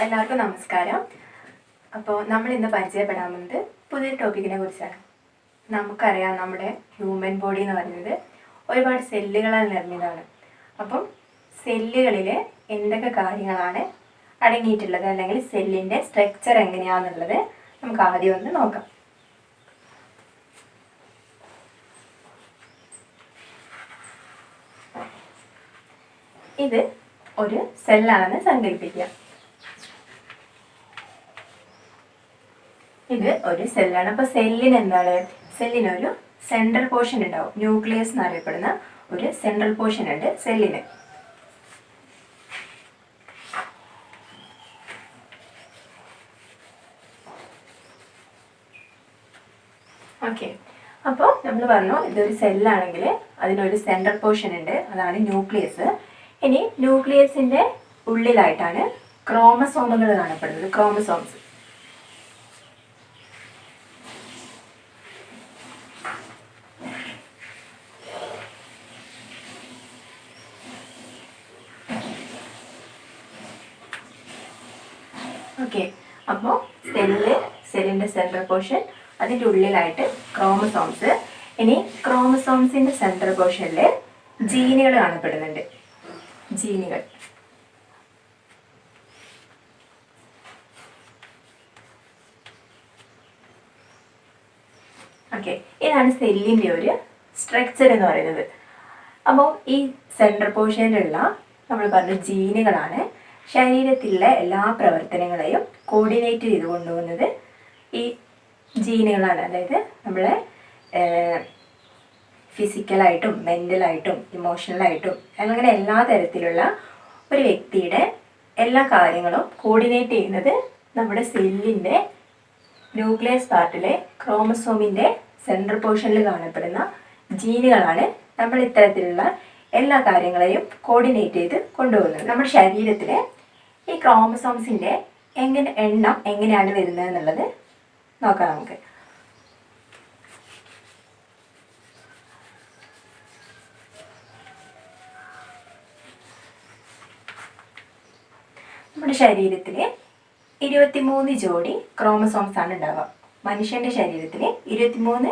എല്ലാവർക്കും നമസ്കാരം. അപ്പോൾ നമ്മൾ ഇന്ന് പരിചയപ്പെടാൻ പോകുന്നത് പുതിയൊരു ടോപ്പിക്കിനെ കുറിച്ചാണ്. നമുക്കറിയാം, നമ്മുടെ ഹ്യൂമൻ ബോഡി എന്ന് പറയുന്നത് ഒരുപാട് സെല്ലുകളാൽ നിർമ്മിതമാണ്. അപ്പം സെല്ലുകളിൽ എന്തൊക്കെ കാര്യങ്ങളാണ് അടങ്ങിയിട്ടുള്ളത്, അല്ലെങ്കിൽ സെല്ലിൻ്റെ സ്ട്രക്ചർ എങ്ങനെയാണെന്നുള്ളത് നമുക്ക് ആദ്യം ഒന്ന് നോക്കാം. ഇത് ഒരു സെല്ലാണെന്ന് സങ്കല്പിക്കുക. ഇത് ഒരു സെല്ലാണ്. അപ്പോൾ സെല്ലിന് എന്താണ്? സെല്ലിനൊരു സെൻട്രൽ പോർഷൻ ഉണ്ടാവും. ന്യൂക്ലിയസ് എന്നറിയപ്പെടുന്ന ഒരു സെൻട്രൽ പോർഷൻ ഉണ്ട് സെല്ലിന്. ഓക്കെ, അപ്പോൾ നമ്മൾ പറഞ്ഞു ഇതൊരു സെല്ലാണെങ്കിൽ അതിനൊരു സെൻട്രൽ പോർഷൻ ഉണ്ട്, അതാണ് ന്യൂക്ലിയസ്. ഇനി ന്യൂക്ലിയസിൻ്റെ ഉള്ളിലായിട്ടാണ് ക്രോമസോമുകൾ കാണപ്പെടുന്നത്. Chromosomes okay. അപ്പോൾ സെല്ലിൻ്റെ സെൻട്രൽ പോർഷൻ, അതിൻ്റെ ഉള്ളിലായിട്ട് ക്രോമസോംസ്. ഇനി ക്രോമസോംസിൻ്റെ സെൻട്രൽ പോർഷനിൽ ജീനുകൾ കാണപ്പെടുന്നുണ്ട്. ജീനുകൾ ഓക്കെ. ഇതാണ് സെല്ലിൻ്റെ ഒരു സ്ട്രക്ചർ എന്ന് പറയുന്നത്. അപ്പോൾ ഈ സെൻട്രൽ പോർഷനിലുള്ള നമ്മൾ പറഞ്ഞ ജീനുകളാണ് ശരീരത്തിലെ എല്ലാ പ്രവർത്തനങ്ങളെയും കോർഡിനേറ്റ് ചെയ്ത് കൊണ്ടുപോകുന്നത്. ഈ ജീനുകളാണ്, അതായത് നമ്മളെ ഫിസിക്കലായിട്ടും മെൻ്റലായിട്ടും ഇമോഷണലായിട്ടും അങ്ങനെ എല്ലാ തരത്തിലുള്ള ഒരു വ്യക്തിയുടെ എല്ലാ കാര്യങ്ങളും കോർഡിനേറ്റ് ചെയ്യുന്നത് നമ്മുടെ സെല്ലിൻ്റെ ന്യൂക്ലിയസ് പാർട്ടിലെ ക്രോമസോമിൻ്റെ സെൻട്രൽ പോർഷനിൽ കാണപ്പെടുന്ന ജീനുകളാണ് നമ്മൾ ഇത്തരത്തിലുള്ള എല്ലാ കാര്യങ്ങളെയും കോർഡിനേറ്റ് ചെയ്ത് കൊണ്ടുപോകുന്നത്. നമ്മുടെ ശരീരത്തിൽ ഈ ക്രോമസോംസിൻ്റെ എണ്ണം എങ്ങനെയാണ് വരുന്നത് എന്നുള്ളത് നോക്കാം നമുക്ക്. നമ്മുടെ ശരീരത്തിൽ 23 ജോഡി ക്രോമസോംസ് ആണ് ഉണ്ടാവുക. മനുഷ്യൻ്റെ ശരീരത്തിൽ 23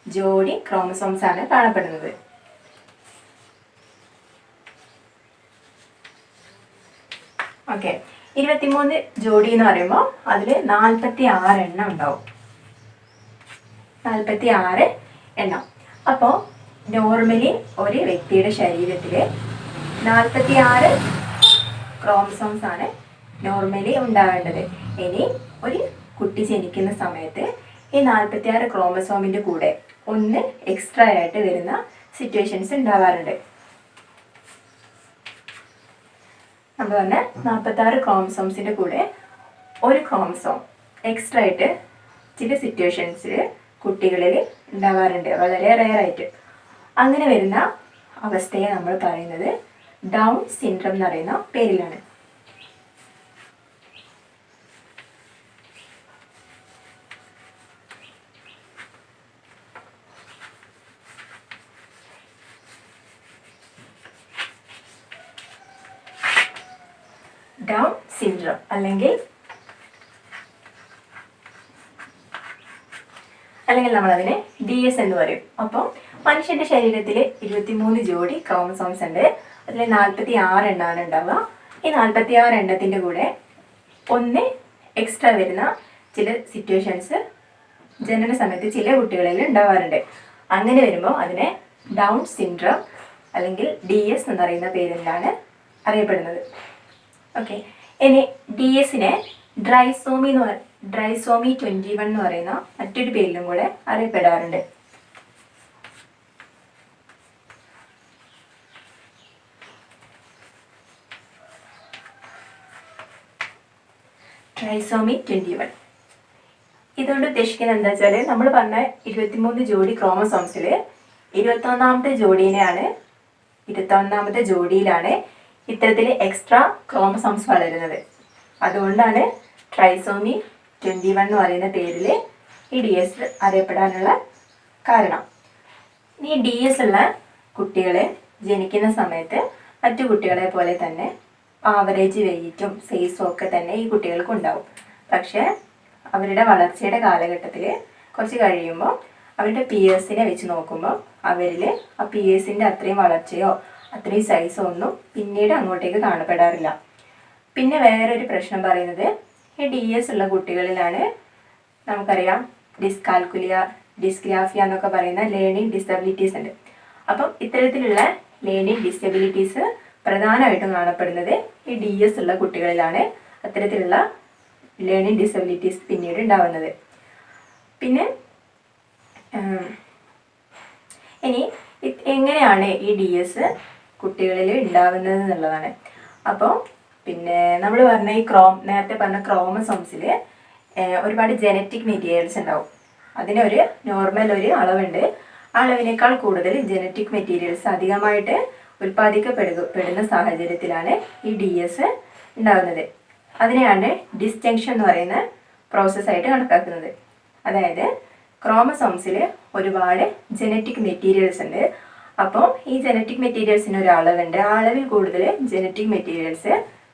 ജോഡി ക്രോമസോംസ് ആണ് കാണപ്പെടുന്നത്. ഓക്കെ, 23 ജോഡി എന്ന് പറയുമ്പോൾ അതിൽ 46 എണ്ണം ഉണ്ടാവും. 46 എണ്ണം. അപ്പോൾ നോർമലി ഒരു വ്യക്തിയുടെ ശരീരത്തിൽ 46 ക്രോമസോംസ് ആണ് നോർമലി ഉണ്ടാവേണ്ടത്. ഇനി ഒരു കുട്ടി ജനിക്കുന്ന സമയത്ത് ഈ 46 ക്രോമസോമിൻ്റെ കൂടെ ഒന്ന് എക്സ്ട്രാ ആയിട്ട് വരുന്ന സിറ്റുവേഷൻസ് ഉണ്ടാവാറുണ്ട്. നമ്മൾ പറഞ്ഞ 46 ക്രോമസോംസിൻ്റെ കൂടെ ഒരു ക്രോമസോം എക്സ്ട്രാ ആയിട്ട് ചില സിറ്റുവേഷൻസിൽ കുട്ടികളിൽ ഉണ്ടാവാറുണ്ട്, വളരെ റെയറായിട്ട്. അങ്ങനെ വരുന്ന അവസ്ഥയെ നമ്മൾ പറയുന്നത് ഡൗൺ സിൻഡ്രം എന്ന് പറയുന്ന പേരിലാണ്. ഡൗൺ സിൻഡ്രം അല്ലെങ്കിൽ നമ്മളതിനെ DS എന്ന് പറയും. അപ്പോൾ മനുഷ്യൻ്റെ ശരീരത്തിൽ 23 ജോഡി ക്രോമസോംസ് ഉണ്ട്. അതിൽ 46 എണ്ണമാണ് ഉണ്ടാവുക. ഈ 46 എണ്ണത്തിൻ്റെ കൂടെ ഒന്ന് എക്സ്ട്രാ വരുന്ന ചില സിറ്റുവേഷൻസ് ജനന സമയത്ത് ചില കുട്ടികളിൽ ഉണ്ടാവാറുണ്ട്. അങ്ങനെ വരുമ്പോൾ അതിനെ ഡൗൺ സിൻഡ്രം അല്ലെങ്കിൽ DS എന്നറിയുന്ന പേരിലാണ് അറിയപ്പെടുന്നത്. ഓക്കെ, ഇനി DS-നെ ട്രൈസോമി 21 എന്ന് പറയുന്ന മറ്റൊരു പേരിലും കൂടെ അറിയപ്പെടാറുണ്ട്. ട്രൈസോമി 21. ഇതുകൊണ്ട് ഉദ്ദേശിക്കുന്നത് എന്താ വെച്ചാൽ, നമ്മൾ പറഞ്ഞ 23 ജോഡി ക്രോമസോംസിൽ 21ാമത്തെ ജോഡിയിലാണ് ഇത്തരത്തിൽ എക്സ്ട്രാ ക്രോമസോംസ് വളരുന്നത്. അതുകൊണ്ടാണ് ട്രൈസോമി 21 എന്ന് പറയുന്ന പേരിൽ ഈ DS അറിയപ്പെടാനുള്ള കാരണം. ഈ DS ഉള്ള കുട്ടികൾ ജനിക്കുന്ന സമയത്ത് മറ്റു കുട്ടികളെ പോലെ തന്നെ ആവറേജ് വെയിറ്റും സൈസും ഒക്കെ തന്നെ ഈ കുട്ടികൾക്ക് ഉണ്ടാവും. പക്ഷേ അവരുടെ വളർച്ചയുടെ കാലഘട്ടത്തിൽ കുറച്ച് കഴിയുമ്പോൾ അവരുടെ പിയേഴ്സിനെ വെച്ച് നോക്കുമ്പോൾ അവരിൽ ആ പിയേഴ്സിൻ്റെ അത്രയും വളർച്ചയോ അത്രയും സൈസോ ഒന്നും പിന്നീട് അങ്ങോട്ടേക്ക് കാണപ്പെടാറില്ല. പിന്നെ വേറൊരു പ്രശ്നം പറയുന്നത് ഈ DS ഉള്ള കുട്ടികളിലാണ് നമുക്കറിയാം ഡിസ്കാൽക്കുലിയ, ഡിസ്ഗ്രാഫിയ എന്നൊക്കെ പറയുന്ന ലേണിംഗ് ഡിസബിലിറ്റീസ് ഉണ്ട്. അപ്പം ഇത്തരത്തിലുള്ള ലേണിംഗ് ഡിസബിലിറ്റീസ് പ്രധാനമായിട്ടും കാണപ്പെടുന്നത് ഈ DS ഉള്ള കുട്ടികളിലാണ് അത്തരത്തിലുള്ള ലേണിംഗ് ഡിസബിലിറ്റീസ് പിന്നീട് ഉണ്ടാവുന്നത്. പിന്നെ ഇനി എങ്ങനെയാണ് ഈ DS കുട്ടികളിൽ ഉണ്ടാവുന്നത് എന്നുള്ളതാണ്. അപ്പോൾ പിന്നെ നമ്മൾ പറഞ്ഞ ഈ നേരത്തെ പറഞ്ഞ ക്രോമസോംസിൽ ഒരുപാട് ജനറ്റിക് മെറ്റീരിയൽസ് ഉണ്ടാവും. അതിനൊരു നോർമൽ ഒരു അളവുണ്ട്. ആ അളവിനേക്കാൾ കൂടുതൽ ജനറ്റിക് മെറ്റീരിയൽസ് അധികമായിട്ട് ഉൽപ്പാദിക്കപ്പെടുന്ന സാഹചര്യത്തിലാണ് ഈ DS ഉണ്ടാകുന്നത്. അതിനെയാണ് ഡിസ്ജങ്ഷൻ എന്ന് പറയുന്ന പ്രോസസ്സായിട്ട് കണക്കാക്കുന്നത്. അതായത് ക്രോമസോംസിൽ ഒരുപാട് ജനറ്റിക് മെറ്റീരിയൽസ് ഉണ്ട്. അപ്പോൾ ഈ ജനറ്റിക് മെറ്റീരിയൽസിന് ഒരു അളവുണ്ട്. ആ അളവിൽ കൂടുതൽ ജനറ്റിക് മെറ്റീരിയൽസ്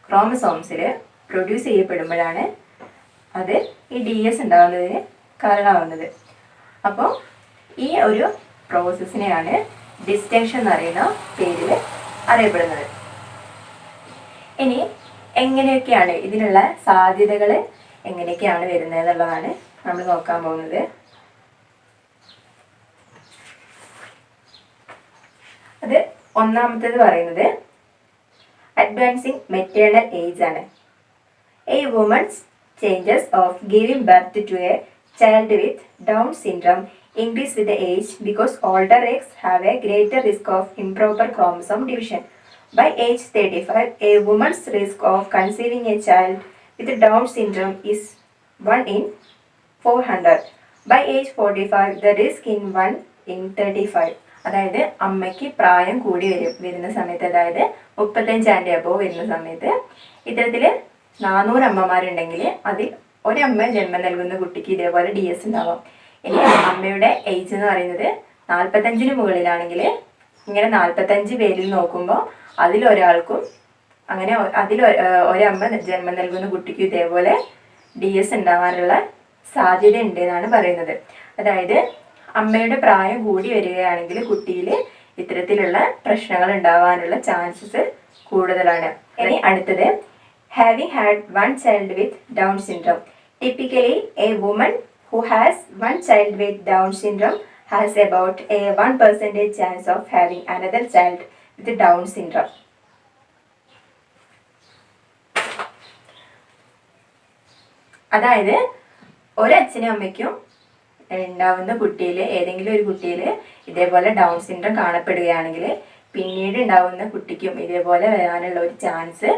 ക്രോമസോംസിൽ പ്രൊഡ്യൂസ് ചെയ്യപ്പെടുമ്പോഴാണ് അത് ഈ DS ഉണ്ടാകുന്നതിന് കാരണമാകുന്നത്. അപ്പോൾ ഈ ഒരു പ്രോസസ്സിനെയാണ് ഡിസ്ജങ്ഷൻ എന്ന് പറയുന്ന പേരിൽ അറിയപ്പെടുന്നത്. ഇനി എങ്ങനെയൊക്കെയാണ് ഇതിനുള്ള സാധ്യതകൾ എങ്ങനെയൊക്കെയാണ് വരുന്നത് എന്നുള്ളതാണ് നമ്മൾ നോക്കാൻ പോകുന്നത്. അത് ഒന്നാമത്തേത് പറയുന്നത് അഡ്വാൻസിങ് മെറ്റേണൽ ഏജ് ആണ്. A woman's changes of giving birth to a child with Down syndrome increase with the age because older eggs have a greater risk of improper chromosome division. By age 35, a woman's risk of conceiving a child with Down syndrome is 1 in 400. By age 45, the risk in 1 in 35. അതായത് അമ്മയ്ക്ക് പ്രായം കൂടി വരുന്ന സമയത്ത്, അതായത് 35 above വരുന്ന സമയത്ത് ഇത്തരത്തിൽ 400 അമ്മമാരുണ്ടെങ്കിൽ അതിൽ ഒരമ്മ ജന്മം നൽകുന്ന കുട്ടിക്ക് ഇതേപോലെ DS ഉണ്ടാവാം. ഇനി അമ്മയുടെ ഏജ് എന്ന് പറയുന്നത് 45-ന് മുകളിലാണെങ്കിൽ ഇങ്ങനെ 45 പേരിൽ നോക്കുമ്പോൾ അതിലൊരാൾക്കും അങ്ങനെ ഒരമ്മ ജന്മം നൽകുന്ന കുട്ടിക്കും ഇതേപോലെ DS ഉണ്ടാവാനുള്ള സാധ്യത ഉണ്ട് എന്നാണ് പറയുന്നത്. അതായത് അമ്മയുടെ പ്രായം കൂടി വരികയാണെങ്കിൽ കുട്ടിയിൽ ഇത്തരത്തിലുള്ള പ്രശ്നങ്ങൾ ഉണ്ടാവാനുള്ള ചാൻസസ് കൂടുതലാണ്. ഇനി അടുത്തത് having had one child with Down syndrome. Typically, a woman who has one child with Down syndrome has about a 1% chance of having another child with Down syndrome. അതായത് ഒരച്ഛനും അമ്മയ്ക്കും ഉണ്ടാവുന്ന കുട്ടിയിൽ ഏതെങ്കിലും ഒരു കുട്ടിയിൽ ഇതേപോലെ ഡൗൺ സിൻഡ്രം കാണപ്പെടുകയാണെങ്കിൽ പിന്നീട് ഉണ്ടാവുന്ന കുട്ടിക്കും ഇതേപോലെ വരാനുള്ള ഒരു ചാൻസ്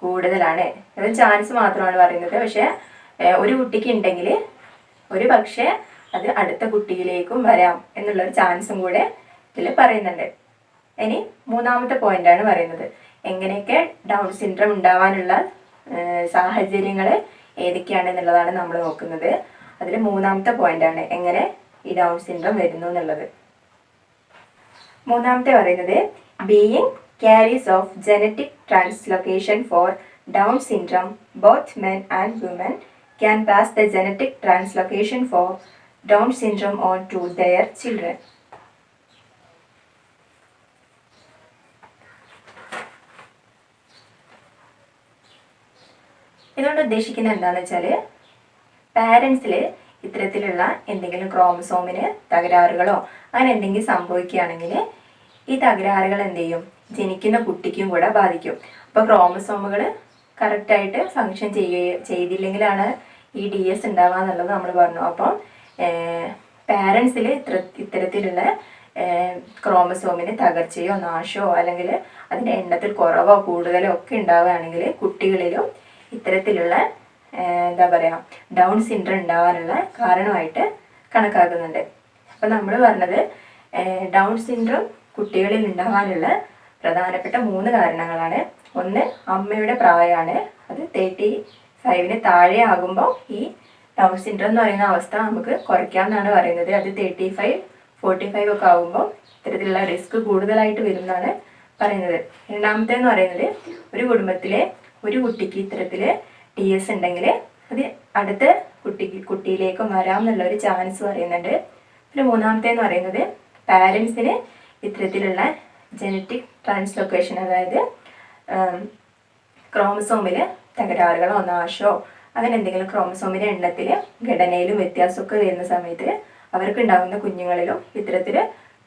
കൂടുതലാണ്. അത് ചാൻസ് മാത്രമാണ് പറയുന്നത്. പക്ഷേ ഒരു കുട്ടിക്ക് ഉണ്ടെങ്കിൽ ഒരു പക്ഷേ അത് അടുത്ത കുട്ടിയിലേക്കും വരാം എന്നുള്ളൊരു ചാൻസും കൂടെ ഇതിൽ പറയുന്നുണ്ട്. ഇനി മൂന്നാമത്തെ പോയിന്റാണ് പറയുന്നത് എങ്ങനെയൊക്കെ ഡൗൺ സിൻഡ്രം ഉണ്ടാവാനുള്ള സാഹചര്യങ്ങൾ ഏതൊക്കെയാണെന്നുള്ളതാണ് നമ്മൾ നോക്കുന്നത്. അതിൽ മൂന്നാമത്തെ പോയിന്റാണ് എങ്ങനെ ഈ ഡൗൺ സിൻഡ്രം വരുന്നു എന്നുള്ളത്. മൂന്നാമത്തെ പറയുന്നത് being carries of genetic translocation for Down syndrome, both men and women can pass the genetic translocation for Down syndrome on to their children. ഇതുകൊണ്ട് ഉദ്ദേശിക്കുന്നത് എന്താണെന്ന് വെച്ചാൽ പാരൻസിൽ ഇത്തരത്തിലുള്ള എന്തെങ്കിലും ക്രോമസോമിന് തകരാറുകളോ അങ്ങനെ എന്തെങ്കിലും സംഭവിക്കുകയാണെങ്കിൽ ഈ തകരാറുകൾ എന്ത് ചെയ്യും, ജനിക്കുന്ന കുട്ടിക്കും കൂടെ ബാധിക്കും. അപ്പോൾ ക്രോമസോമുകൾ കറക്റ്റായിട്ട് ഫങ്ഷൻ ചെയ്തില്ലെങ്കിലാണ് ഈ DS ഉണ്ടാവുക എന്നുള്ളത് നമ്മൾ പറഞ്ഞു. അപ്പം പാരൻസിൽ ഇത്തരത്തിലുള്ള ക്രോമസോമിന് തകർച്ചയോ നാശമോ അല്ലെങ്കിൽ അതിൻ്റെ എണ്ണത്തിൽ കുറവോ കൂടുതലോ ഒക്കെ ഉണ്ടാവുകയാണെങ്കിൽ കുട്ടികളിലും ഇത്തരത്തിലുള്ള എന്താ പറയുക ഡൗൺ സിൻഡ്രം ഉണ്ടാവാനുള്ള കാരണമായിട്ട് കണക്കാക്കുന്നുണ്ട്. അപ്പം നമ്മൾ പറഞ്ഞത് ഡൗൺ സിൻഡ്രം കുട്ടികളിൽ ഉണ്ടാകാനുള്ള പ്രധാനപ്പെട്ട 3 കാരണങ്ങളാണ്. ഒന്ന് അമ്മയുടെ പ്രായമാണ്. അത് 35-ന് താഴെ ആകുമ്പോൾ ഈ ഡൗൺ സിൻഡ്രം എന്ന് പറയുന്ന അവസ്ഥ നമുക്ക് കുറയ്ക്കാമെന്നാണ് പറയുന്നത്. അത് 35-45 ഒക്കെ ആകുമ്പോൾ ഇത്തരത്തിലുള്ള റിസ്ക് കൂടുതലായിട്ട് വരുമെന്നാണ് പറയുന്നത്. രണ്ടാമത്തേന്ന് പറയുന്നത് ഒരു കുടുംബത്തിലെ ഒരു കുട്ടിക്ക് ഇത്തരത്തിൽ DS ഉണ്ടെങ്കിൽ അത് അടുത്ത കുട്ടിയിലേക്കും വരാം എന്നുള്ളൊരു ചാൻസ് പറയുന്നുണ്ട്. പിന്നെ മൂന്നാമത്തേന്ന് പറയുന്നത് പാരൻസിന് ഇത്തരത്തിലുള്ള ജനറ്റിക് ട്രാൻസ്ലൊക്കേഷൻ, അതായത് ക്രോമസോമിൽ തകരാറുകളോ നാശമോ അങ്ങനെ എന്തെങ്കിലും ക്രോമസോമിൻ്റെ എണ്ണത്തിൽ ഘടനയിലും വ്യത്യാസമൊക്കെ വരുന്ന സമയത്ത് അവർക്ക് ഉണ്ടാകുന്ന കുഞ്ഞുങ്ങളിലും ഇത്തരത്തിൽ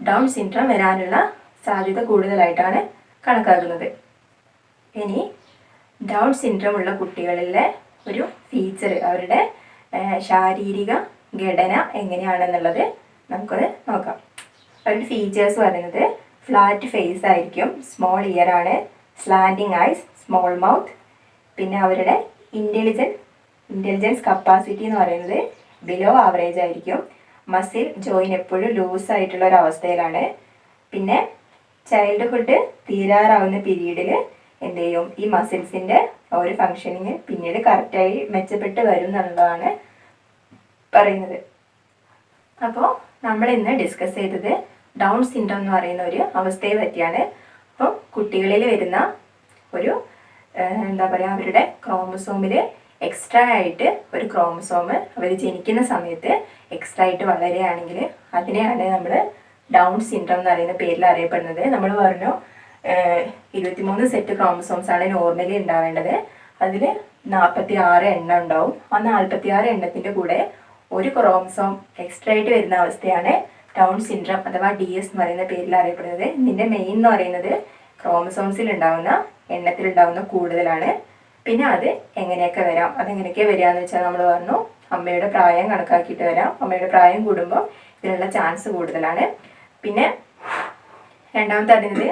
ഡൗൺ സിൻഡ്രോം വരാനുള്ള സാധ്യത കൂടുതലായിട്ടാണ് കണക്കാക്കുന്നത്. ഇനി ഡൗൺ സിൻഡ്രോം ഉള്ള കുട്ടികളിലെ ഒരു ഫീച്ചർ, അവരുടെ ശാരീരിക ഘടന എങ്ങനെയാണെന്നുള്ളത് നമുക്കത് നോക്കാം. അവരുടെ ഫീച്ചേഴ്സ് പറയുന്നത് ഫ്ലാറ്റ് ഫേസ് ആയിരിക്കും, സ്മോൾ ഇയർ ആണ്, സ്ലാൻഡിങ് ഐസ്, സ്മോൾ മൗത്ത്. പിന്നെ അവരുടെ ഇൻ്റലിജൻസ് കപ്പാസിറ്റി എന്ന് പറയുന്നത് ബിലോ ആവറേജ് ആയിരിക്കും. മസിൽ ജോയിൻ എപ്പോഴും ലൂസ് ആയിട്ടുള്ള ഒരു അവസ്ഥയിലാണ്. പിന്നെ ചൈൽഡ്ഹുഡ് തീരാറാവുന്ന പീരീഡിൽ എന്ത് ചെയ്യും, ഈ മസിൽസിൻ്റെ ഒരു ഫങ്ഷനിങ് പിന്നീട് കറക്റ്റായി മെച്ചപ്പെട്ട് വരും എന്നുള്ളതാണ് പറയുന്നത്. അപ്പോൾ നമ്മൾ ഇന്ന് ഡിസ്കസ് ചെയ്തത് ഡൗൺ സിൻഡ്രോം എന്ന് പറയുന്ന ഒരു അവസ്ഥയെ പറ്റിയാണ്. അപ്പോൾ കുട്ടികളിൽ വരുന്ന ഒരു എന്താ പറയുക, അവരുടെ ക്രോമസോമിൽ എക്സ്ട്രാ ആയിട്ട് ഒരു ക്രോമസോം അവർ ജനിക്കുന്ന സമയത്ത് എക്സ്ട്രാ ആയിട്ട് വളരുകയാണെങ്കിൽ അതിനെയാണ് നമ്മൾ ഡൗൺ സിൻഡ്രോം എന്ന് പറയുന്ന പേരിൽ അറിയപ്പെടുന്നത്. നമ്മൾ പറഞ്ഞു 23 സെറ്റ് ക്രോമസോംസ് ആണ് നോർമലി ഉണ്ടാവേണ്ടത്. അതിൽ 46 എണ്ണം ഉണ്ടാവും. ആ 46 എണ്ണത്തിൻ്റെ കൂടെ ഒരു ക്രോമസോം എക്സ്ട്രാ ആയിട്ട് വരുന്ന അവസ്ഥയാണ് ഡൗൺ സിൻഡ്രോം അഥവാ DS എന്ന് പറയുന്ന പേരിൽ അറിയപ്പെടുന്നത്. ഇതിൻ്റെ മെയിൻ എന്ന് പറയുന്നത് ക്രോമസോംസിൽ ഉണ്ടാകുന്ന എണ്ണത്തിലുണ്ടാകുന്ന കൂടുതലാണ്. പിന്നെ അത് എങ്ങനെയൊക്കെ വരാം, അതെങ്ങനെയൊക്കെ വരികയെന്ന് വെച്ചാൽ നമ്മൾ പറഞ്ഞു അമ്മയുടെ പ്രായം കണക്കാക്കിയിട്ട് വരാം. അമ്മയുടെ പ്രായം കൂടുമ്പോൾ ഇതിനുള്ള ചാൻസ് കൂടുതലാണ്. പിന്നെ രണ്ടാമത്തെ അറിയുന്നത്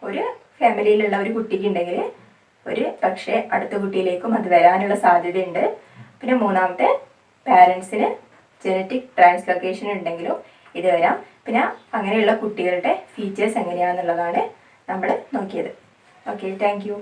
ഒരു ഫാമിലിയിലുള്ള ഒരു കുട്ടിക്ക് ഉണ്ടെങ്കിൽ ഒരു പക്ഷേ അടുത്ത കുട്ടിയിലേക്കും അത് വരാനുള്ള സാധ്യതയുണ്ട്. പിന്നെ മൂന്നാമത്തെ പാരൻസിന് ജനറ്റിക് ട്രാൻസ്ലൊക്കേഷൻ ഉണ്ടെങ്കിലും ഇത് വരാം. പിന്നെ അങ്ങനെയുള്ള കുട്ടികളുടെ ഫീച്ചേഴ്സ് എങ്ങനെയാണെന്നുള്ളതാണ് നമ്മൾ നോക്കിയത്. Okay, thank you.